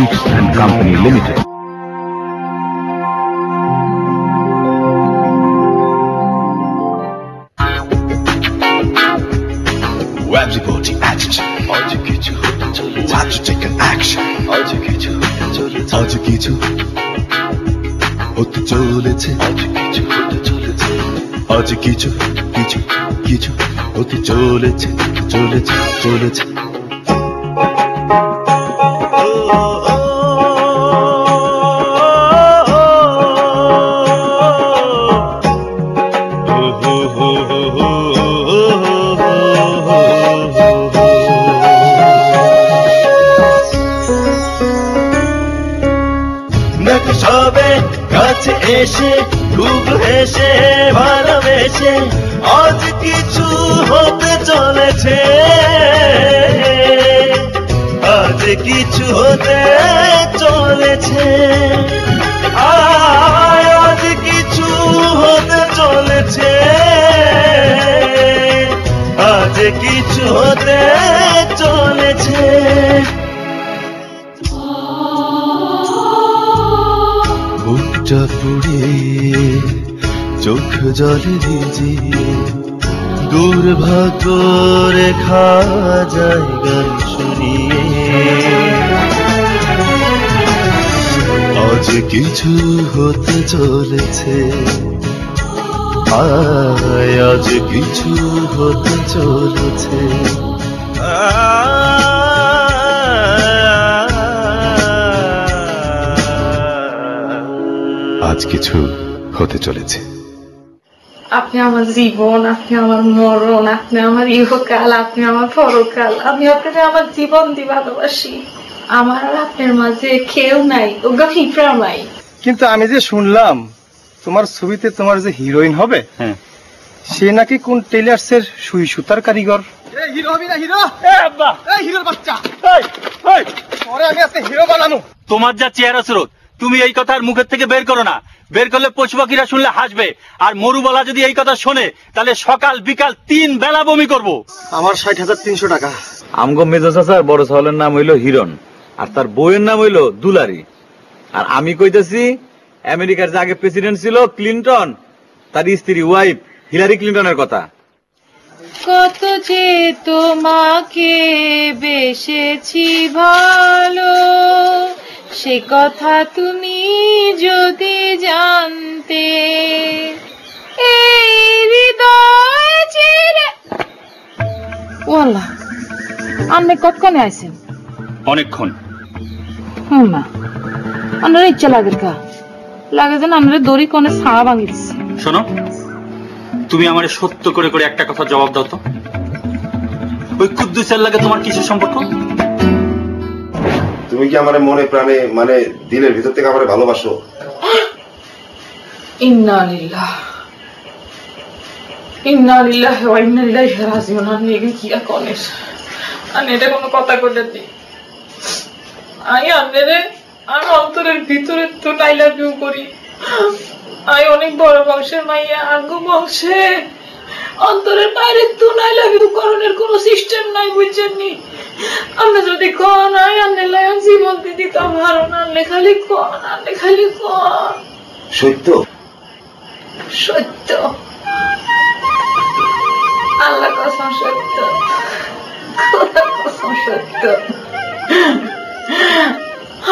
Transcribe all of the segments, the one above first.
and Company Limited. Web reporting action. Aaj kichu hote chaleche. Watch take an action. Aaj kichu hote chaleche. Aaj kichu hote chaleche. Aaj kichu hote chaleche. Aaj kichu hote chaleche. Chaleche. সবে কাছে এসে খুব হেসে ভালোবেসে আজ কিছু হতে চলেছে, আজ কিছু হতে চলেছে, আজ কিছু হতে চলেছে, আজ কিছু হতে চলেছে। বুকটা পুড়ে চোখ জলে ভিজিয়ে দুর্ভাগ্য রেখা যায় গান শুনিয়ে, আজ কিছু হতে চলেছে, আজ কিছু হতে চলেছে। আজ কিছু হতে চলেছে। আপনি আমার জীবন, আপনি আমার মরণ, আপনি আমার ইহকাল, আপনি আমার পরকাল। আমি আপনাকে আমার জীবন দিয়ে ভালোবাসি। আমার আর আপনার মাঝে কেউ নাই, ওগা ফিফরা নাই। কিন্তু আমি যে শুনলাম তোমার ছবিতে তোমার যে হিরোইন হবে, সে নাকি কোন টেইলার্সের সুই সুতার কারিগর। হিরো হবি না হিরো? আব্বা এই হিরোর বাচ্চা, পরে আমি আজকে হিরো বানানো। তোমার যা চেহারা স্রোত, তুমি এই কথা আর মুখের থেকে বের করো না। বের করলে পশু পাখিরা শুনলে হাসবে, আর মরুবালা যদি এই কথা শোনে তাহলে সকাল বিকাল 3 বেলা বমি করবো। আমার 60,300 টাকা। আমগো মেজো চাচার বড় সালের নাম হইলো হিরণ, আর তার বউয়ের নাম হইলো দুলারি। আর আমি কইতেছি আমেরিকার যে আগে প্রেসিডেন্ট ছিল ক্লিনটন, তার স্ত্রী ওয়াইফ হিলারি ক্লিনটনের কথা। কত যে তোমাকে বেসেছি ভালো, সে কথা তুমি যদি জানতে, এই হৃদয় চিরে। ওয়াল্লাহ, আপনি কতক্ষণে আইছেন? অনেকক্ষণ। না, আপনার ইচ্ছা লাগে কা লাগে যেন আপনার দড়ি কোণে ছাড়া ভাঙি দিচ্ছে। শোনো, তুমি আমার সত্য করে করে একটা কথা জবাব দাও তো, ওই কুদ্দুসের লাগে তোমার কিসের সম্পর্ক? তুমি কি আমার মনে প্রাণে মানে দিলের ভিতর থেকে আমার ভালোবাসো? ইন্না লিল্লাহ ইন্না লিল্লাহি ওয়া ইন্না ইলাইহি রাজিউন। আমি এগুলো কি আর করেস? আমি এটা কোনো কথা কইতে দি আমি আপনাদের আমি অন্তরের ভিতরে তো আই লাভ ইউ করি। আমি অনেক বড় বংশের মাইয়া, আঙ্গু বংশে অন্তরের বাইরে তো আই লাভ ইউ করণের কোনো সিস্টেম নাই, বুঝছেননি? আপনি যদি কোন আনলে লাইন জীবন দিদি তো ভালো না, খালি কোন আনলে খালি কোন সত্য সত্য, আল্লাহ কসম সত্য, খোদা কসম সত্য।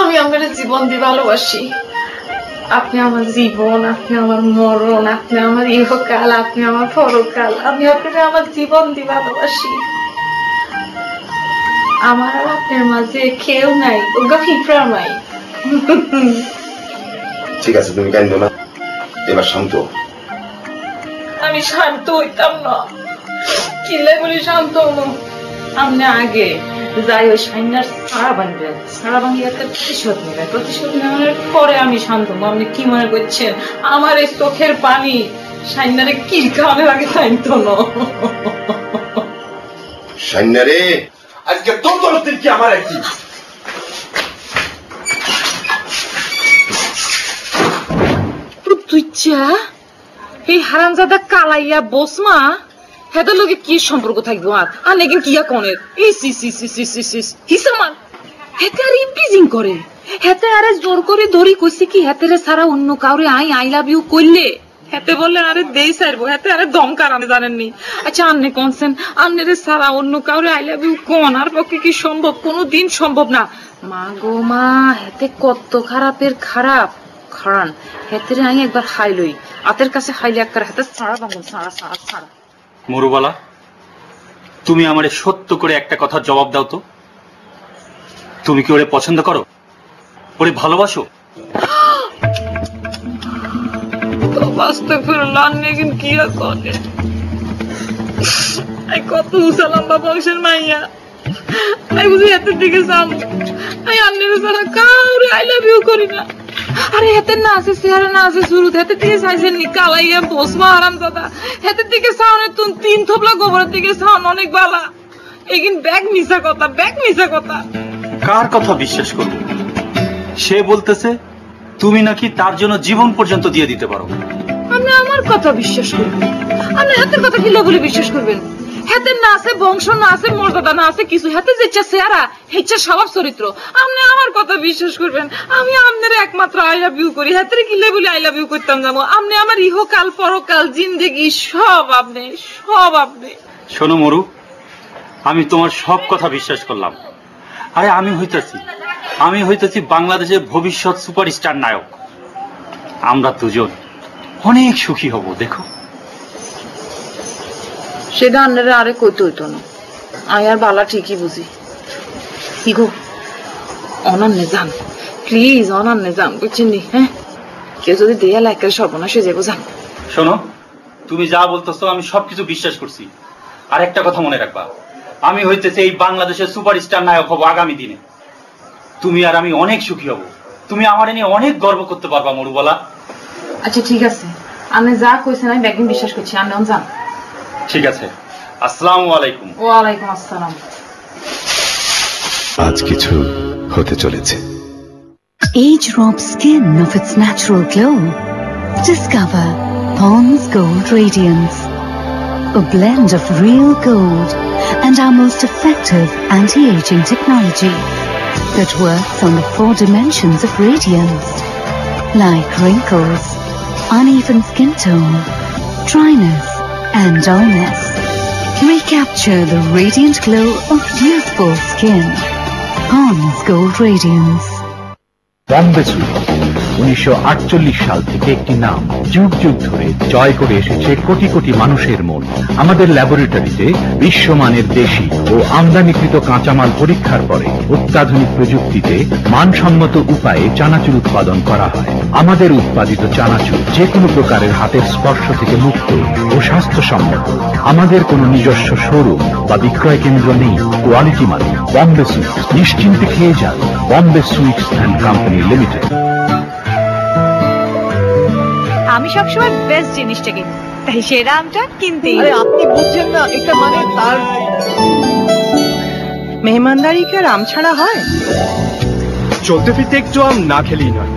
আমি আমার জীবন দিয়ে ভালোবাসি। আপনি আমার জীবন, আপনি আমার মরণ, আপনি আমার ইহকাল, আপনি আমার পরকাল। আমি আপনাকে আমার জীবন দিয়ে ভালোবাসি। আমার আর আপনার মাঝে কেউ নাই, ওগা ফিফরা নাই। ঠিক আছে, তুমি কাঁদো না, এবার শান্ত। আমি শান্ত হইতাম না, কিলে বলি শান্ত হবো। আপনি আগে যাই ওই সাইনার সারা বানবেন, সারা বানিয়ে একটা প্রতিশোধ নেবেন, প্রতিশোধ নেওয়ার পরে আমি শান্ত হবো। আপনি কি মনে করছেন আমার এই চোখের পানি সাইনারে কি কামে লাগে? শান্ত না সাইনারে, আজকে তোর তরফ থেকে কি আমার একটি তুই চা এই হারামজাদা কালাইয়া বসমা হেদার লগে কি সম্পর্ক থাকবো? আর নেগিন কিয়া কনের হিসামান হেতে আর ইপিজিং করে হেতে আরে জোর করে ধরি কইছে কি হেতেরে সারা অন্য কাউরে আই লাভ ইউ কইলে হেতে বললে আরে দেই সারবো, হেতে আরে দমকার আমি জানেননি। আচ্ছা আন্নে কোনছেন আন্নেরে সারা অন্য কাউরে আই লাভ ইউ কোন আর পক্ষে কি সম্ভব? কোনো দিন সম্ভব না। মা গো মা, হেতে কত খারাপের খারাপ। খারান হেতেরে আই একবার খাইলই, আতের কাছে খাইলে একবার হেতে সারা বাঙ্গন সারা সারা সারা। মরুবালা, তুমি আমারে সত্য করে একটা কথার জবাব দাও তো, তুমি কি ওরে পছন্দ করো, ওরে ভালোবাসো? কত উসালাম্বা বংশের মাইয়া, আমি বুঝি হাতের দিকে যাবো, আমি আন্নের ছাড়া কাউরে আই লাভ ইউ করি না। আরে হাতের না আছে চেহারা না আছে শুরু, হাতের দিকে চাইছেন নি কালাইয়া বসমা আরাম দাদা, হাতের দিকে চাওয়ানোর তুমি 3 থোপলা গোবরের দিকে চাওয়ান অনেক বালা। এগিন ব্যাগ মিশা কথা, ব্যাগ মিশা কথা। কার কথা বিশ্বাস করবো? সে বলতেছে তুমি নাকি তার জন্য জীবন পর্যন্ত দিয়ে দিতে পারো। আপনি আমার কথা বিশ্বাস করবেন? আপনি হাতের কথা কি বলে বিশ্বাস করবেন? হাতের না আছে বংশ, না আছে মর্যাদা, না আছে কিছু, হাতে যেটা চেহারা হেচ্ছা স্বভাব চরিত্র, আপনি আমার কথা বিশ্বাস করবেন? আমি আপনার একমাত্র আই লাভ ইউ করি, হাতের কিলে বলে আই লাভ ইউ করতাম যাবো? আপনি আমার ইহকাল পরকাল জিন্দেগি সব আপনি, সব আপনি। শোনো মরু, আমি তোমার সব কথা বিশ্বাস করলাম। আরে আমি হইতেছি বাংলাদেশের ভবিষ্যৎ সুপারস্টার নায়ক। আমরা দুজন অনেক সুখী হব, দেখো। সেটা আপনারা আরে কইতে হইতো না, আমি আর বালা ঠিকই বুঝি। কি গো অনন্যে যান, প্লিজ অনন্যে যান, বুঝছেন নি? হ্যাঁ, কেউ যদি দেয়া লাইকের সর্বনাশ হয়ে যাবো, যান। শোনো, তুমি যা বলতেছো আমি সবকিছু বিশ্বাস করছি। আর একটা কথা মনে রাখবা, আমি হইতেছে এই বাংলাদেশের সুপারস্টার নায়ক হব আগামী দিনে। তুমি আর আমি অনেক সুখী হব, তুমি আমার নিয়ে অনেক গর্ব করতে পারবা মরুবালা। আচ্ছা ঠিক আছে, আপনি যা কইছেন আমি একদিন বিশ্বাস করছি, আপনি যান। ঠিক আছে, আসসালামু আলাইকুম। ওয়ালাইকুম আসসালাম। আজ কিছু হতে চলেছে। Age robs skin of its natural glow. Discover Pond's Gold Radiance, a blend of real gold and our most effective anti-aging technology that works on the 4 dimensions of radiance, like wrinkles, uneven skin tone, dryness, and dullness. Recapture the radiant glow of youthful skin. Pond's Gold Radiance. Bombay sweet 1948 সাল থেকে একটি নাম, যুগ যুগ ধরে জয় করে এসেছে কোটি কোটি মানুষের মন। আমাদের ল্যাবরেটরিতে বিশ্বমানের দেশি ও আমদানিকৃত কাঁচামাল পরীক্ষার পরে অত্যাধুনিক প্রযুক্তিতে মানসম্মত উপায়ে চানাচুর উৎপাদন করা হয়। আমাদের উৎপাদিত চানাচুর যে কোনো প্রকারের হাতের স্পর্শ থেকে মুক্ত ও স্বাস্থ্যসম্মত। আমাদের কোনো নিজস্ব শোরুম বা বিক্রয় কেন্দ্র নেই। কোয়ালিটি মানে বম্বে সুইটস, নিশ্চিন্তে খেয়ে যান। Bombay sweets and company limited. আমি সবসময় বেস্ট জিনিসটা কিনি, তাই সেরা আমটা কিনতেই। আপনি বুঝছেন না, এটা মানে তার মেহমানদারি কি আর আম ছাড়া হয়? চলতে ফিরতে একটু আম না খেলেই নয়।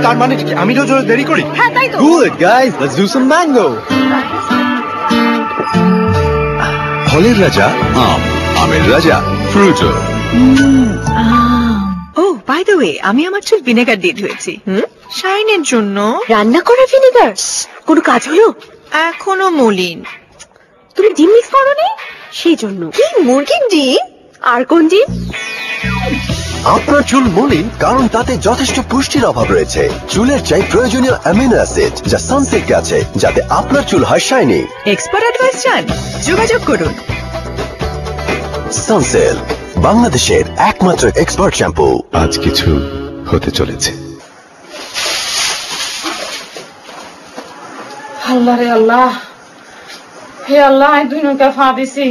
তার মানে কি আমি রোজ রোজ দেরি করি? হ্যাঁ তাই তো। Good guys, let's do some mango. ফলের রাজা আম, আমের রাজা ফ্রুটো। ও বাই দ্য ওয়ে, আমি আমার চুল ভিনেগার দিয়ে ধুয়েছি শাইনের জন্য। রান্না করা ভিনেগার? কোনো কাজ হলো? এখনো মলিন। তুমি ডিম মিক্স করোনি সেই জন্য? কি মুরগির ডিম? আর কোন ডিম? আপনার চুল মলিন কারণ তাতে যথেষ্ট পুষ্টির অভাব রয়েছে। চুলের চাই প্রয়োজনীয় অ্যামিনো অ্যাসিড যা সানসিল্কে আছে, যাতে আপনার চুল হয় শাইনি। এক্সপার্ট অ্যাডভাইস চান? যোগাযোগ করুন। সানসিল্ক, বাংলাদেশের একমাত্র এক্সপার্ট শ্যাম্পু। আজ কিছু হতে চলেছে। আল্লাহ রে আল্লাহ, হে আল্লাহ, আমি 2 নৌকা ফা দিছি।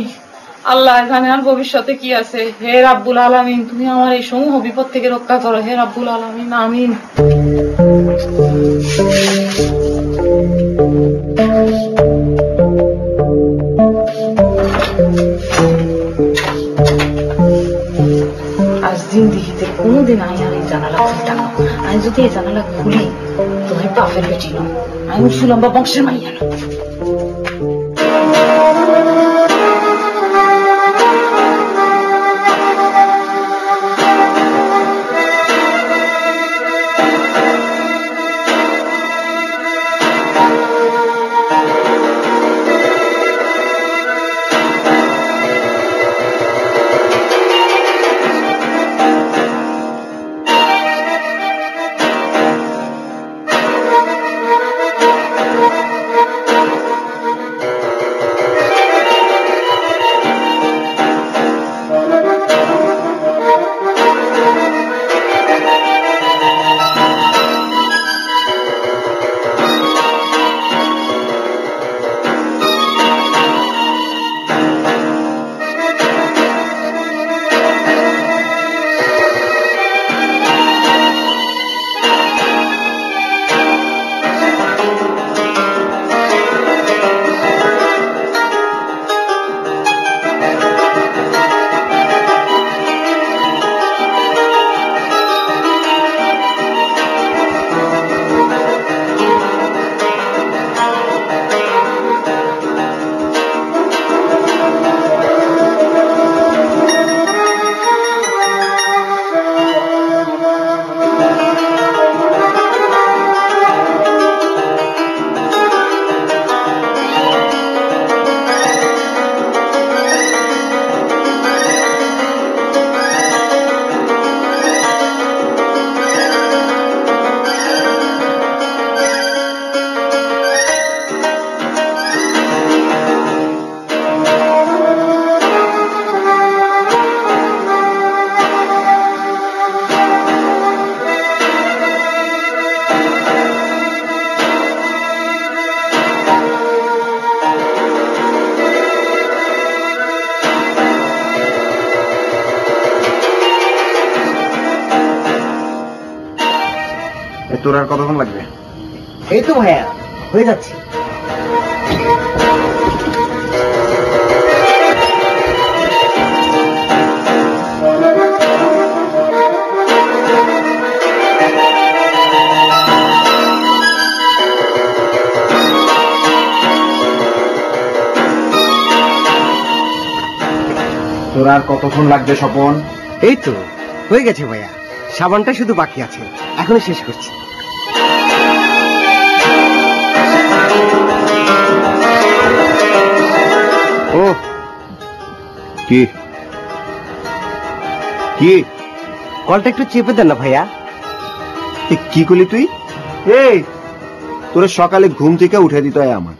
আল্লাহ জানে আর ভবিষ্যতে কি আছে। হে রাব্বুল আলামিন, তুমি আমার এই সমূহ বিপদ থেকে রক্ষা করো। হে রাব্বুল আলামিন, আমিন। আজ জিন্দিগিতে কোনোদিন আমি আর এই জানালা খুলতাম না। আমি যদি এই জানালা খুলি, তুমি বাপের বেটি না, আমি উসুলম্বা বংশের মাইয়া না। তোর আর কতক্ষণ লাগবে? এই তো ভাইয়া হয়ে যাচ্ছে। তোর আর কতক্ষণ লাগবে স্বপন? এই তো হয়ে গেছে ভাইয়া, সাবানটা শুধু বাকি আছে, এখনই শেষ করছি। ও কি কি কলটা একটু চেপে দেন না ভাইয়া। কি করলি তুই? এই তোর সকালে ঘুম থেকে উঠে দিতে হয় আমার,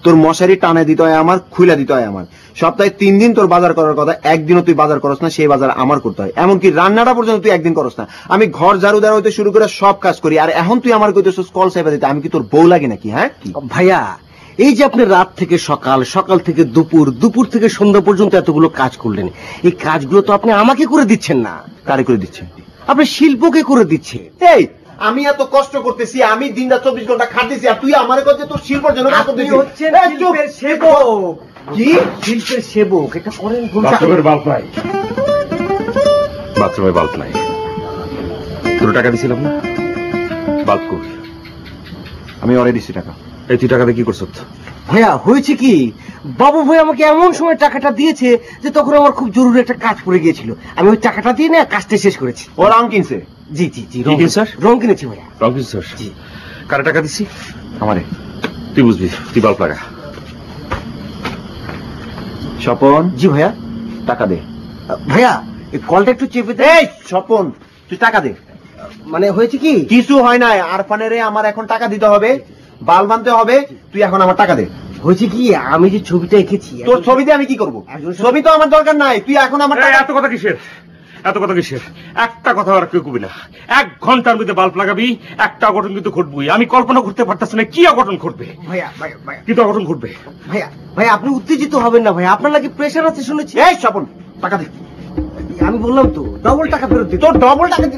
তোর মশারি টানে দিতে হয় আমার, খুলে দিতে হয় আমার। সপ্তাহে 3 দিন তোর বাজার করার কথা, একদিনও তুই বাজার করস না, সেই বাজার আমার করতে হয়। এমনকি রান্নাটা পর্যন্ত তুই একদিন করস না। আমি ঘর ঝাড়ু দেওয়া হইতে শুরু করে সব কাজ করি, আর এখন তুই আমার কইতেছিস কল চাইবা দিতে। আমি কি তোর বউ লাগে নাকি? হ্যাঁ ভাইয়া, এই যে আপনি রাত থেকে সকাল, সকাল থেকে দুপুর, দুপুর থেকে সন্ধ্যা পর্যন্ত এতগুলো কাজ করলেন, এই কাজগুলো তো আপনি আমাকে করে দিচ্ছেন না। কারে করে দিচ্ছেন? আপনি শিল্পকে করে দিচ্ছেন। এই আমি এত কষ্ট করতেছি, আমি দিনটা 24 ঘন্টা খাটতেছি, আর তুই আমার কাছে তোর শিল্পের জন্য আপনি হচ্ছেন শিল্পের সেবক। কি শিল্পের সেবক? এটা করেন বাথরুমের বাল্ব নাই, বাথরুমের বাল্ব নাই। তোর টাকা দিছিলাম না, বাল্ব কই? আমি ওরে দিছি টাকা। এই তুই টাকাতে কি করছ? ভাইয়া হয়েছে কি, বাবু ভাই আমাকে এমন সময় টাকাটা দিয়েছে যে তখন আমার খুব জরুরি একটা কাজ পড়ে গিয়েছিল, আমি ওই টাকাটা দিয়ে না কাজটা শেষ করেছি। ও রং কিনছে? জি জি জি, রং কিনেছি ভাইয়া। রং কিনছ? জি। কারে টাকা দিছি? আমারে। তুই বুঝবি, তুই বাল্ব লাগা। স্বপন। জি ভাইয়া। টাকা দে ভাইয়া, এই কলটা একটু চেপে দে। এই স্বপন, তুই টাকা দে। মানে হয়েছে কি? কিছু হয় নাই, আরফানের আমার এখন টাকা দিতে হবে, বাল বানতে হবে। তুই এখন আমার টাকা দে। হয়েছে কি, আমি যে ছবিটা এঁকেছি, তোর ছবিতে আমি কি করব? ছবি তো আমার দরকার নাই, তুই এখন আমার টাকা। এত কথা কিসের? এত কথা কিসের? একটা কথা আর কেউ কবি না। 1 ঘন্টার মধ্যে বাল্ব লাগাবি, একটা অঘটন কিন্তু ঘটবই। আমি কল্পনা করতে পারতাছি না কি অঘটন ঘটবে। ভাইয়া ভাইয়া ভাইয়া, কিন্তু অঘটন ঘটবে। ভাইয়া ভাইয়া, আপনি উত্তেজিত হবেন না ভাইয়া, আপনার নাকি প্রেশার আছে শুনেছি। এই স্বপন, টাকা দে। আমি বললাম তো ডবল টাকা ফেরত দিতে। তোর ডবল টাকা দে।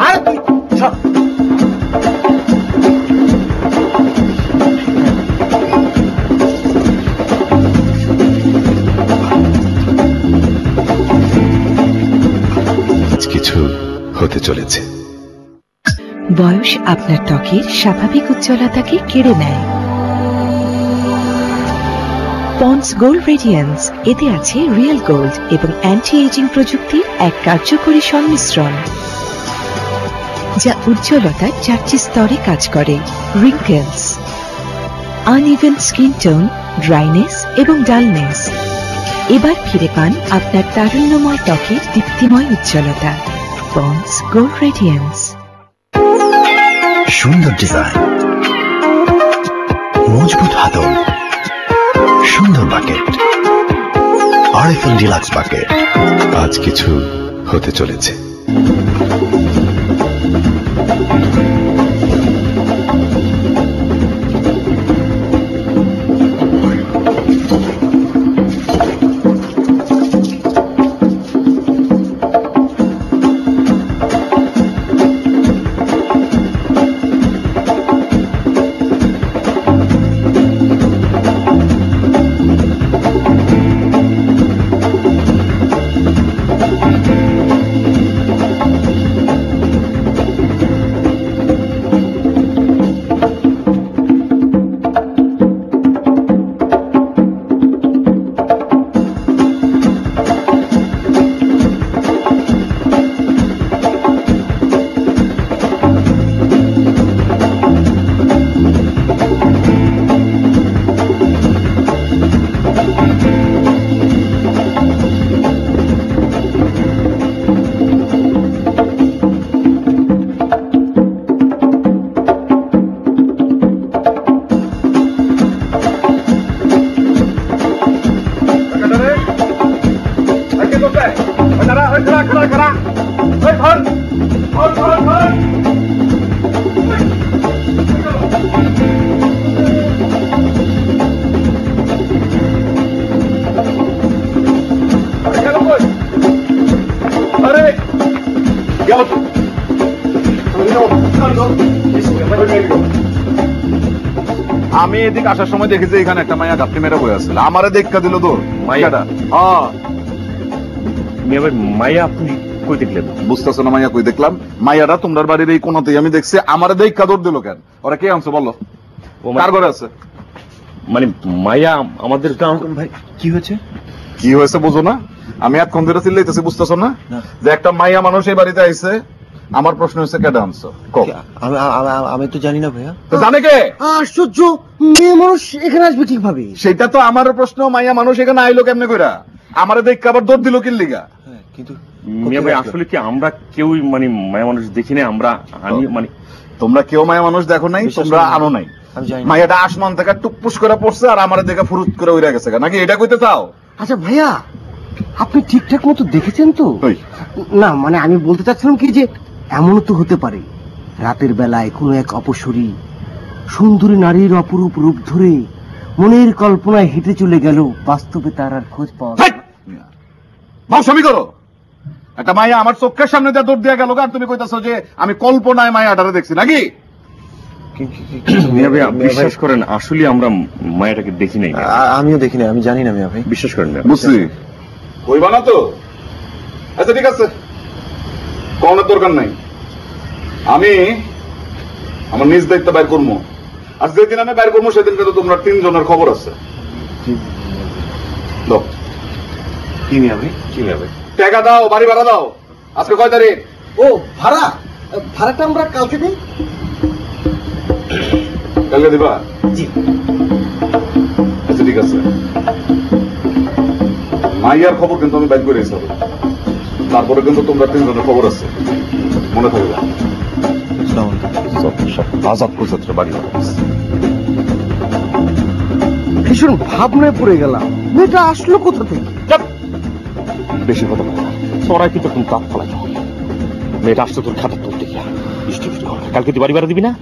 আর তুই কিছু হতে চলেছে। বয়স আপনার ত্বকের স্বাভাবিক উজ্জ্বলতাকে কেড়ে নেয়। পন্ডস গোল্ড রেডিয়েন্স, এতে আছে রিয়েল গোল্ড এবং অ্যান্টি এজিং প্রযুক্তির এক কার্যকরী সংমিশ্রণ, যা উজ্জ্বলতার 4টি স্তরে কাজ করে। Wrinkles, uneven skin tone, dryness এবং ডালনেস। এবার ফিরে পান আপনার তারুণ্যময় ত্বকের দীপ্তিময় উজ্জ্বলতা। Pond's Gold Radiance. সুন্দর ডিজাইন, মজবুত হাতল, সুন্দর বাকেট, আরএফএল ডিলাক্স বাকেট। আজ কিছু হতে চলেছে। আমি এদিকে আসার সময় দেখেছি এখানে একটা মাইয়া গাপটি মেরে বয়ে আসছিল, আমারে দেখা দিল তো মাইয়াটা। মাইয়া আপনি কই দেখলেন? বুঝতেছো না মাইয়া কই দেখলাম? মাইয়াটা তোমার বাড়ির এই কোনাতেই আমি দেখছি, আমারে দেখা দৌড় দিল কেন? ওরা কে আনছো বলো? কার ঘরে আছে? মানে মাইয়া আমাদের ভাই কি হয়েছে? কি হয়েছে বুঝো না? আমি এতক্ষণ ধরে চিল্লাইতেছি, বুঝতেছো না যে একটা মাইয়া মানুষ এই বাড়িতে আইছে? আমার প্রশ্ন হচ্ছে কেডা আনছো? আমি তো জানি না ভাইয়া। তো জানে কে? আশ্চর্য, মেয়ে মানুষ এখানে আসবে ঠিক ভাবে? সেটা তো আমারও প্রশ্ন, মাইয়া মানুষ এখানে আইলো কেমনে কইরা? আমারে দেখে আবার দৌড় দিল কি লিগা? কিন্তু মিয়া ভাই আসলে কি আমরা কেউই মানে মায়া মানুষ দেখি না, আমরা মানে তোমরা কেউ মায়া মানুষ দেখো নাই, তোমরা আনো নাই। মাইয়াটা আসমান থেকে টুকপুস করে পড়ছে আর আমারে দেখে ফুরুত করে উড়ে গেছে, নাকি এটা কইতে চাও? আচ্ছা ভাইয়া, আপনি ঠিকঠাক মতো দেখেছেন তো? না মানে আমি বলতে চাচ্ছিলাম কি যে এমনও তো হতে পারে রাতের বেলায় কোনো এক অপসরী সুন্দরী নারীর অপরূপ রূপ ধরে মনের কল্পনায় হেঁটে চলে গেল, বাস্তবে তার আর খোঁজ পাওয়া ভাবসামি করো। একটা মাইয়া আমার চোখের সামনে দিয়ে দৌড় দিয়ে গেল, আর তুমি কইতাছো যে আমি কল্পনায় মায়াটারে দেখছি, নাকি? মিয়া ভাই বিশ্বাস করেন, আসলে আমরা মায়াটাকে দেখি নাই। আমিও দেখি নাই, আমি জানি না মিয়া ভাই। বিশ্বাস করেন না? বুঝছি, কইবা না তো? আচ্ছা ঠিক আছে, কোনের দরকার নাই, আমি আমার নিজ দায়িত্ব বাইর করবো। আর যেদিন আমি বাইর করবো সেদিন কিন্তু তোমরা 3 জনের খবর আছে। কি মিয়া ভাই? কি মিয়া ভাই? টাকা দাও, বাড়ি ভাড়া দাও। আজকে কয় তারিখ? ও ভাড়া, ভাড়াটা আমরা কালকে দিই। কালকে দিবা? জি। আচ্ছা ঠিক আছে, মাইয়ার খবর কিন্তু আমি বাইর করে এসে হবে, তারপরে কিন্তু তোমরা 3 জনের খবর আছে, মনে থাকবে। ভীষণ ভাবনায় পড়ে গেলাম, মেয়েটা আসলো কোথা থেকে? বেশি কথা বলো, তোরা কিন্তু তুমি কাপ ফলাই মেয়েটা আসছে তোর খাতা তুলতে গিয়া। কালকে তুই বাড়ি ভাড়া দিবি না?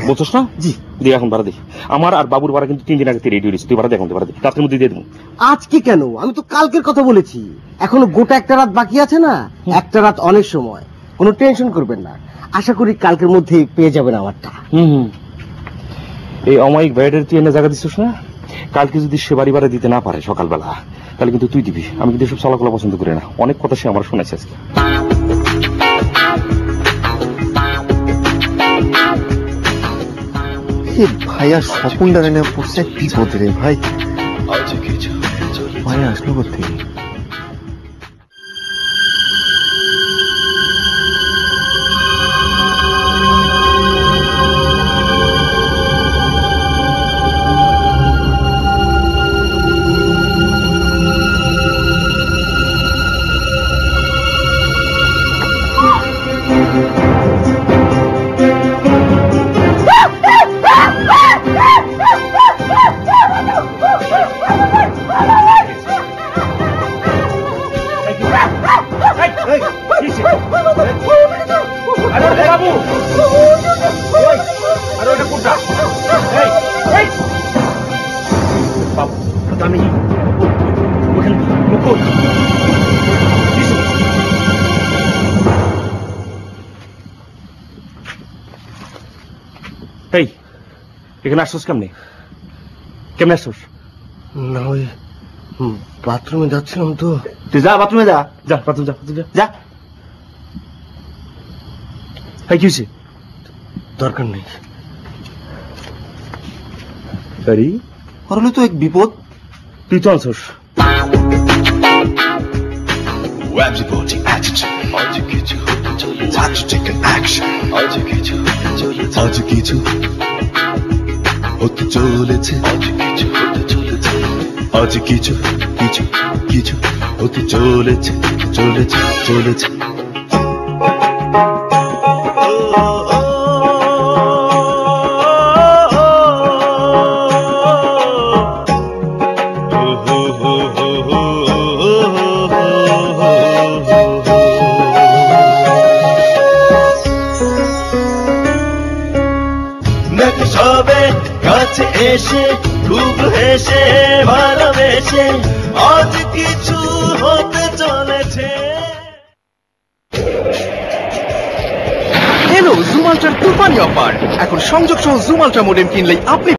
বলছিস না? জি দিয়ে এখন ভাড়া দিই। আমার আর বাবুর ভাড়া কিন্তু 3 দিন আগে রেডি হয়েছে, তুই ভাড়া দিয়ে এখন ভাড়া দিই, রাতের মধ্যে দিয়ে দেবো। আজকে কেন? আমি তো কালকের কথা বলেছি, এখনো গোটা একটা রাত বাকি আছে না? একটা রাত অনেক সময়, কোনো টেনশন করবেন না, আশা করি কালকের মধ্যে পেয়ে যাবেন আমারটা। এই অমায়িক ভাইয়ের তুই এনে জায়গা দিচ্ছিস না? কালকে যদি সে বাড়ি ভাড়া দিতে না পারে সকালবেলা, তাহলে কিন্তু তুই দিবি। আমি কিন্তু এসব চলাকলা পছন্দ করি না, অনেক কথা সে আমার শুনেছে আজকে। ভাইয়া স্বপন ডানে পড়ছে বিপদ রে ভাই। ভাইয়া আসলো কোথেকে? এই এখানে আসছিস কেমনে? কেমনে আসছিস? না ওই বাথরুমে যাচ্ছিলাম তো। তুই যা বাথরুমে যা, যা বাথরুম যা, যা। এই কি হয়েছে? দরকার নেই। গাড়ি হলে তো এক বিপদ। তুই তো আনছিস। আজ কিছু হতে চলেছে, আজ কিছু কিছু কিছু হতে চলেছে, চলেছে চলেছে। কাছে এসে খুব হেসে ভালোবেসে আজ কিছু হতে চলেছে। এলো জুম আল্ট্রার তুফানি অফার। এখন সংযোগ সহ জুম আল্ট্রা মডেম কিনলেই আপনি